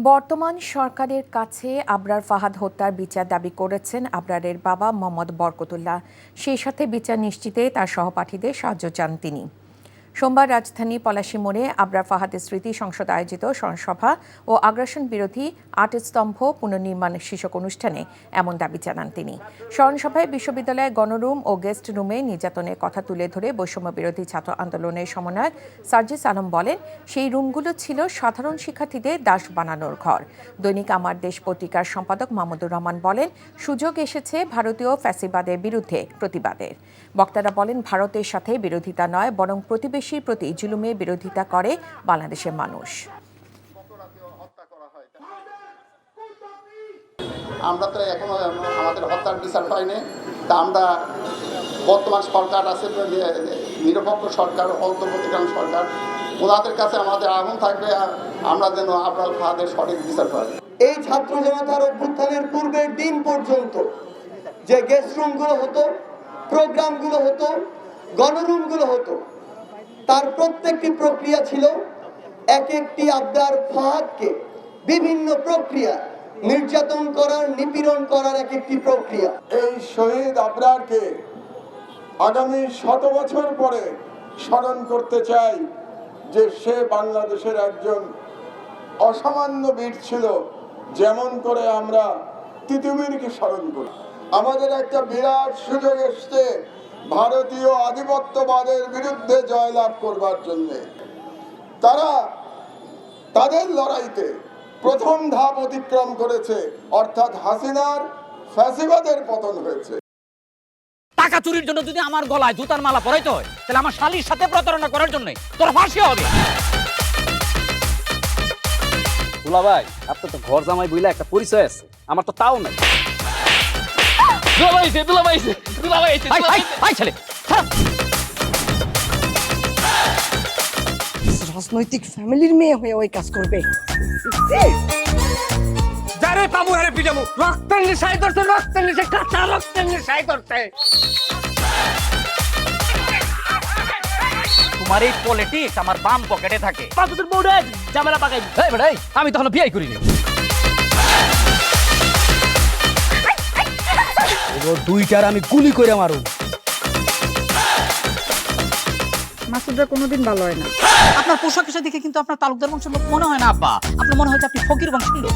বর্তমান সরকারের কাছে আবরার ফাহাদ হত্যার বিচার দাবি করেছেন আবরারের বাবা মোহাম্মদ বরকতুল্লাহ। সেই সাথে বিচার নিশ্চিতে তার সহপাঠীদের সাহায্য চান তিনি। সোমবার রাজধানী পলাশী মোড়ে আবরার ফাহাদের স্মৃতি সংসদ আয়োজিত স্মরণসভা ও আগ্রাসন বিরোধী ৮ স্তম্ভ পুনর্নির্মাণ শীর্ষক অনুষ্ঠানে এমন দাবি জানান তিনি। স্মরণসভায় বিশ্ববিদ্যালয়ের গণরুম ও গেস্ট রুমে নির্যাতনের কথা তুলে ধরে বৈষম্য বিরোধী ছাত্র আন্দোলনের সমন্বয়ক সার্জিস আলম বলেন, সেই রুমগুলো ছিল সাধারণ শিক্ষার্থীদের দাস বানানোর ঘর। দৈনিক আমার দেশ পত্রিকার সম্পাদক মাহমুদুর রহমান বলেন, সুযোগ এসেছে ভারতীয় ফ্যাসিবাদের বিরুদ্ধে প্রতিবাদের। বক্তারা বলেন, ভারতের সাথে বিরোধিতা নয়, বরং প্রতিবেশীর প্রতি জুলুমের বিরোধিতা করে বাংলাদেশের মানুষ। আমরা তো এখনো আমাদের হত্যার বিচার হয়নি। তা আমরা বর্তমান সরকার আছে, নিরপেক্ষ সরকার, অন্তর্বর্তীকালীন সরকার, ওনাদের কাছে আমাদের আহ্বান থাকবে আমরা যেন আবরার ফাহাদের সঠিক বিচার করি। এই ছাত্র জনতার অভ্যুত্থানের পূর্বের দিন পর্যন্ত যে গেস্ট রুমগুলো হতো, প্রোগ্রামগুলো হতো, গণরুমগুলো হতো, তার প্রত্যেকটি প্রক্রিয়া ছিল এক একটি আবরার ফাহাদকে বিভিন্ন প্রক্রিয়া নির্যাতন করার, নিপীড়ন করার এক একটি প্রক্রিয়া। এই শহীদ আবরারকে আগামী 100 বছর পরে স্মরণ করতে চাই যে সে বাংলাদেশের একজন অসামান্য বীর ছিল, যেমন করে আমরা তিতুমিরকে স্মরণ করি। আমাদের একটা বিরাট সুযোগ এসছে ভারতীয় আধিপত্যবাদের বিরুদ্ধে জয়লাভ করবার জন্য। তারা তাদের লড়াইতে প্রথম ধাপ অতিক্রম করেছে, অর্থাৎ হাসিনার ফ্যাসিবাদের পতন হয়েছে। টাকা চুরির জন্য যদি আমার গলায় জুতার মালা পরাইতে হয়, তাহলে আমার শালীর সাথে প্রতারণা করার জন্য তোর ফাঁসি হবে। দুলা ভাই, আপনার তো ঘর জামাই বইলা একটা পরিচয় আছে, আমার তো তাও নাই। রাজনৈতিক ফ্যামিলির মেয়ে হয়ে ওই কাজ করবে। যারে পাবো আরে পিটাবো, রক্তের নেশায় ধরতে, রক্তের নেশায়, কাঁচা রক্তের নেশায় ধরতে। তোমার এই পলিটিক্স আমার বাম পকেটে থাকে। পাঁচুদের বউরে ঝামেলা পাকাই। এই বেটাই, আমি তখন বিয়ে করিনি। দুইটার আমি গুলি করে মারু। মাসুদরা কোনোদিন ভালো হয় না। আপনার পোশাক এসে দেখে কিন্তু আপনার তালুকদার বংশের লোক মনে হয় না আব্বা, আপনার মনে হয় যে আপনি ফকির বংশের লোক।